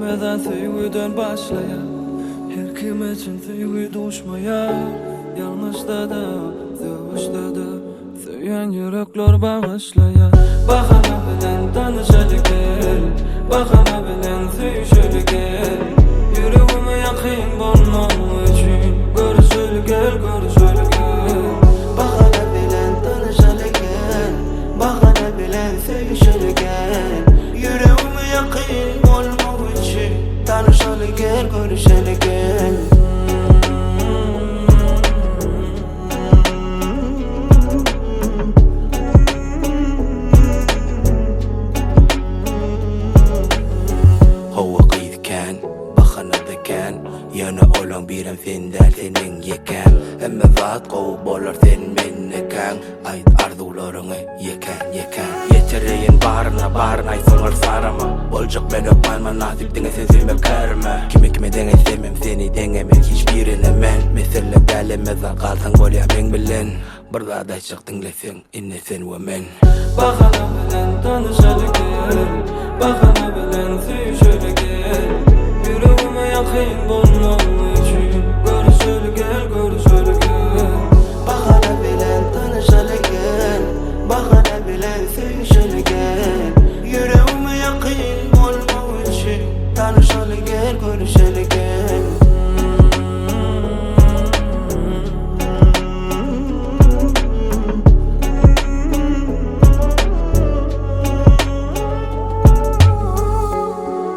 Hemmeden tüyüden başlayan her kim için tüyü düşmaya. Yanlışta da, dövüşte de tüyen yürekler bağışlayan. Bahana bilen tanışalı gel, bahana bilen tüyüşülü gel. Yüreğime yakın bulmam için görüşülü gel, görüşülü gel. Bahana bilen tanışalı gel, bahana bilen tüyüşülü gel. Yüreğime yakın bulmam için tanışalı gel, görüşülü gel. Yana olan biren senden senin yeken. Emme zat qovup bolar sen menneken. Ayt arzularını yeken. Yetereyin barına ay sonar sarama. Olacak ben öpmanma nasip denge sen sevmem karma. Kime denge sevmem seni dengemek hiçbirine men. Mesele delemezden kalsan bolya men bilen. Bir zada çıktın lesen inne sen ve men. Bahana bilen tanışalı gel, bahana bilen tüyüşülü gel. Yüreğime yakın bulmam için görüşülü gel, görüşülü gel. Bahana bilen tanışalı gel, bahana bilen tüyüşülü gel. Yüreğime yakın bulmam için tanışalı gel, görüşülü gel.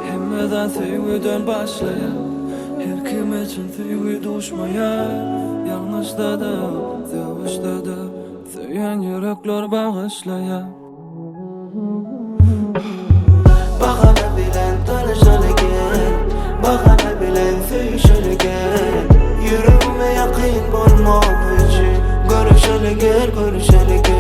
Hemmeden tüyüden başlayan her kim için tüyü düşmaya. Yanlışta da, dövüşte de tüyen yürekler bağışlayan. Bahana bilen tanışalı gel, bahana bilen tüyüşülü gel. Yüreğime yakın bulmam için görüşülü gel, görüşülü gel.